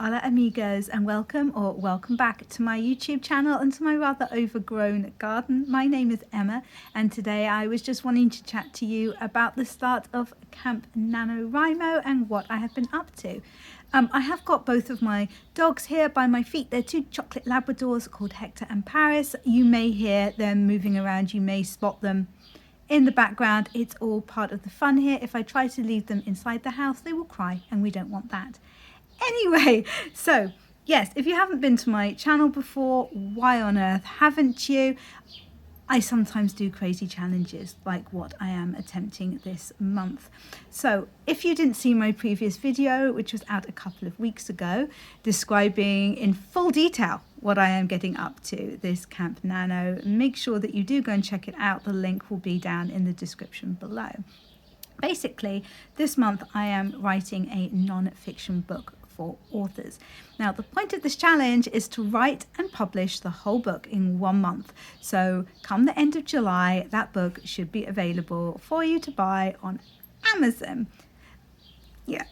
Hola amigos, and welcome back to my YouTube channel and to my rather overgrown garden. My name is Emma, and today I was just wanting to chat to you about the start of Camp NaNoWriMo and what I have been up to. I have got both of my dogs here by my feet. They're two chocolate Labradors called Hector and Paris. You may hear them moving around, you may spot them in the background. It's all part of the fun here. If I try to leave them inside the house, they will cry, and we don't want that. Anyway, so yes, if you haven't been to my channel before, why on earth haven't you? I sometimes do crazy challenges like what I am attempting this month. So if you didn't see my previous video, which was out a couple of weeks ago, describing in full detail what I am getting up to this Camp Nano, make sure that you do go and check it out. The link will be down in the description below. Basically, this month I am writing a non-fiction book for authors. Now, the point of this challenge is to write and publish the whole book in 1 month. So come the end of July, that book should be available for you to buy on Amazon. Yeah,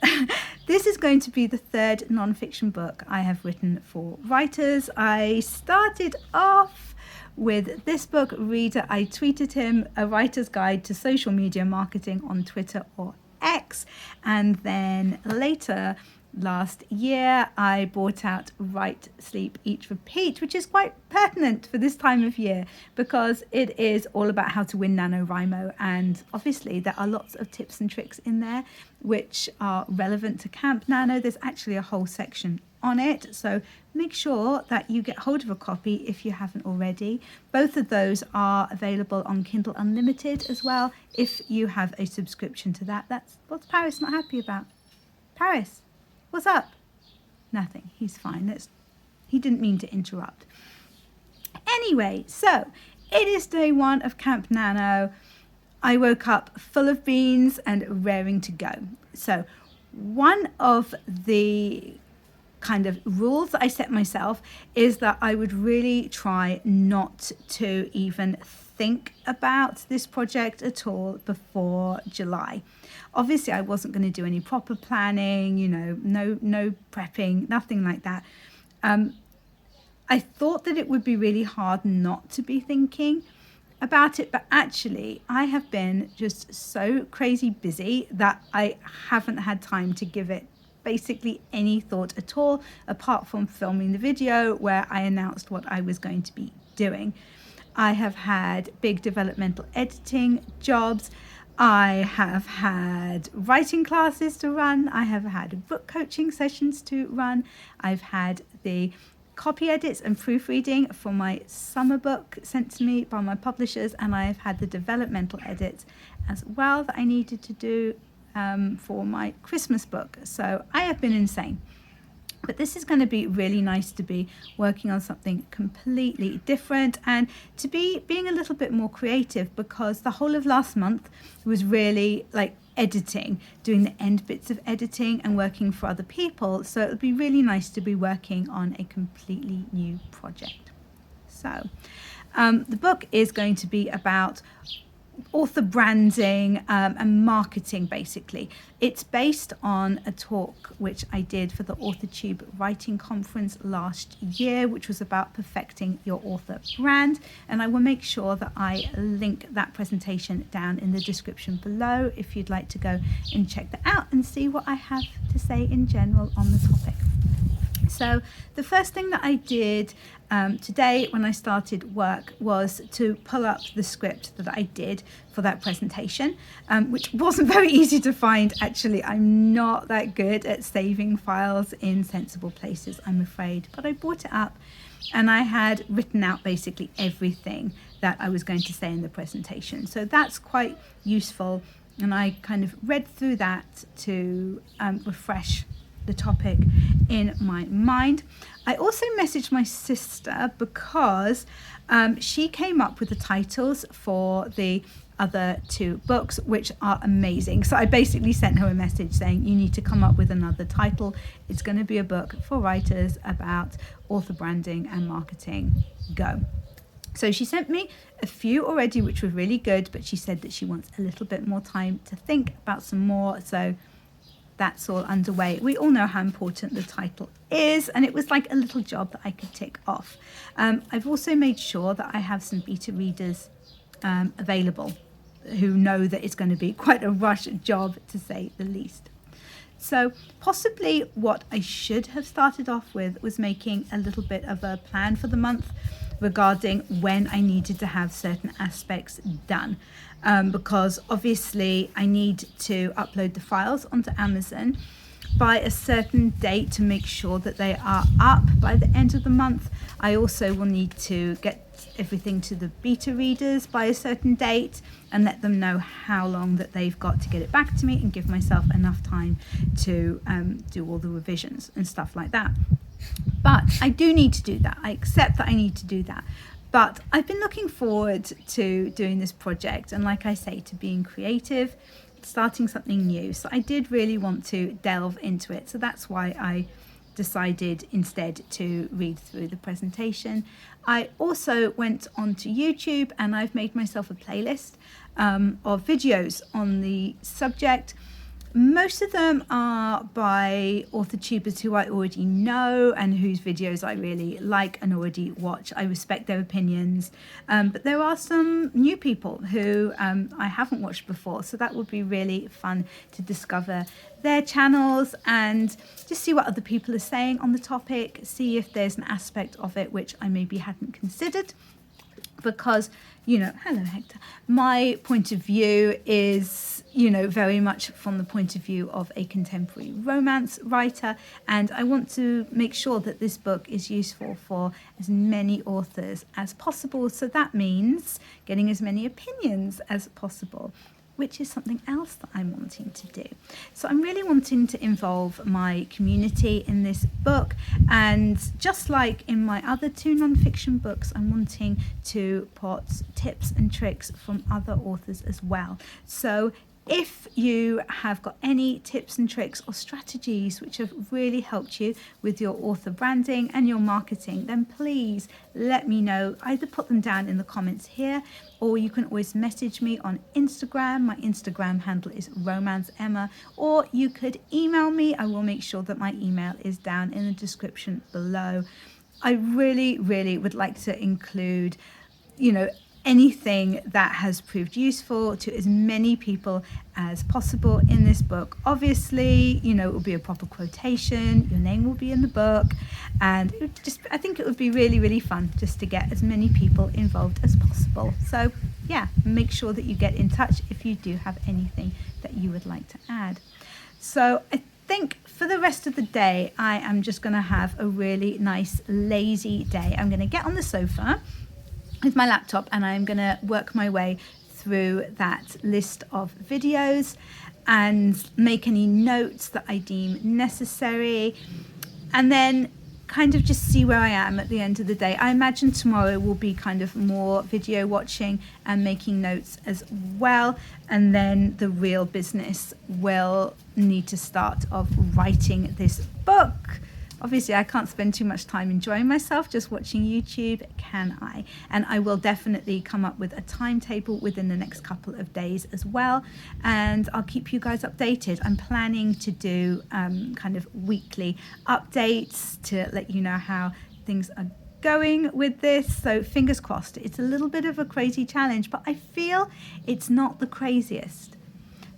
this is going to be the third non-fiction book I have written for writers. I started off with this book reader. I tweeted him a writer's guide to social media marketing on Twitter or X, and then later last year I brought out Write, Sleep, Eat, Repeat, which is quite pertinent for this time of year because it is all about how to win NaNoWriMo, and obviously there are lots of tips and tricks in there which are relevant to Camp Nano. There's actually a whole section on it, so make sure that you get hold of a copy if you haven't already. Both of those are available on Kindle Unlimited as well if you have a subscription to that. That's what's Paris not happy about. Paris, what's up? Nothing, he's fine. He didn't mean to interrupt. Anyway, so it is day one of Camp Nano. I woke up full of beans and raring to go. So one of the kind of rules that I set myself is that I would really try not to even think about this project at all before July. Obviously, I wasn't going to do any proper planning, no prepping, nothing like that. I thought that it would be really hard not to be thinking about it, but actually I have been just so crazy busy that I haven't had time to give it basically any thought at all, apart from filming the video where I announced what I was going to be doing. I have had big developmental editing jobs. I have had writing classes to run. I have had book coaching sessions to run. I've had the copy edits and proofreading for my summer book sent to me by my publishers, and I have had the developmental edits as well that I needed to do for my Christmas book. So I have been insane. But this is going to be really nice to be working on something completely different and to be being a little bit more creative, because the whole of last month was really like editing, doing the end bits of editing and working for other people. So it would be really nice to be working on a completely new project. So the book is going to be about author branding and marketing. Basically, it's based on a talk which I did for the AuthorTube writing conference last year, which was about perfecting your author brand, and I will make sure that I link that presentation down in the description below if you'd like to go and check that out and see what I have to say in general on the topic. So the first thing that I did today when I started work was to pull up the script that I did for that presentation, which wasn't very easy to find. Actually, I'm not that good at saving files in sensible places, I'm afraid, but I brought it up and I had written out basically everything that I was going to say in the presentation. So that's quite useful, and I kind of read through that to refresh the topic in my mind. I also messaged my sister because she came up with the titles for the other two books, which are amazing. So I basically sent her a message saying, you need to come up with another title. It's going to be a book for writers about author branding and marketing. Go. So she sent me a few already, which were really good, but she said that she wants a little bit more time to think about some more. So that's all underway. We all know how important the title is, and it was like a little job that I could tick off. I've also made sure that I have some beta readers available who know that it's going to be quite a rush job, to say the least. So possibly what I should have started off with was making a little bit of a plan for the month regarding when I needed to have certain aspects done, because obviously I need to upload the files onto Amazon by a certain date to make sure that they are up by the end of the month. I also will need to get everything to the beta readers by a certain date and let them know how long that they've got to get it back to me, and give myself enough time to do all the revisions and stuff like that. But I do need to do that. I accept that I need to do that. But I've been looking forward to doing this project, and like I say, to being creative, starting something new. So I did really want to delve into it. So that's why I decided instead to read through the presentation. I also went onto YouTube and I've made myself a playlist of videos on the subject. Most of them are by author tubers who I already know and whose videos I really like and already watch. I respect their opinions, but there are some new people who I haven't watched before, so that would be really fun to discover their channels and just see what other people are saying on the topic, see if there's an aspect of it which I maybe hadn't considered. Because, you know, hello Hector, my point of view is, you know, very much from the point of view of a contemporary romance writer, and I want to make sure that this book is useful for as many authors as possible. So that means getting as many opinions as possible, which is something else that I'm wanting to do. So I'm really wanting to involve my community in this book, and just like in my other 2 non-fiction books, I'm wanting to put tips and tricks from other authors as well. So if you have got any tips and tricks or strategies which have really helped you with your author branding and your marketing, then please let me know. Either put them down in the comments here, or you can always message me on Instagram. My Instagram handle is romanceemma, or you could email me. I will make sure that my email is down in the description below. I really, really would like to include, you know, anything that has proved useful to as many people as possible in this book. Obviously, you know, it will be a proper quotation, your name will be in the book, and it would just, I think it would be really, really fun just to get as many people involved as possible. So yeah, make sure that you get in touch if you do have anything that you would like to add. So I think for the rest of the day, I am just going to have a really nice lazy day. I'm going to get on the sofa with my laptop and I'm going to work my way through that list of videos and make any notes that I deem necessary, and then kind of just see where I am at the end of the day. I imagine tomorrow will be kind of more video watching and making notes as well, and then the real business will need to start of writing this book. Obviously, I can't spend too much time enjoying myself just watching YouTube, can I? And I will definitely come up with a timetable within the next couple of days as well, and I'll keep you guys updated. I'm planning to do kind of weekly updates to let you know how things are going with this. So fingers crossed. It's a little bit of a crazy challenge, but I feel it's not the craziest.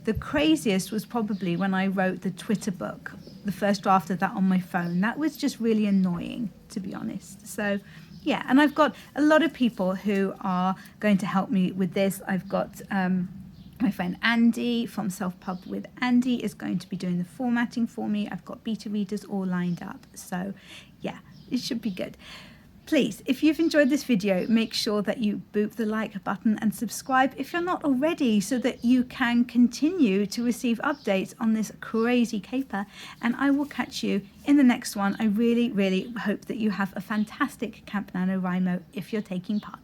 The craziest was probably when I wrote the Twitter book, the first draft of that on my phone. That was just really annoying, to be honest. So yeah, and I've got a lot of people who are going to help me with this. I've got my friend Andy from Self Pub with Andy is going to be doing the formatting for me. I've got beta readers all lined up. So yeah, it should be good. Please, if you've enjoyed this video, make sure that you boop the like button and subscribe if you're not already, so that you can continue to receive updates on this crazy caper. And I will catch you in the next one. I really, really hope that you have a fantastic Camp NaNoWriMo if you're taking part.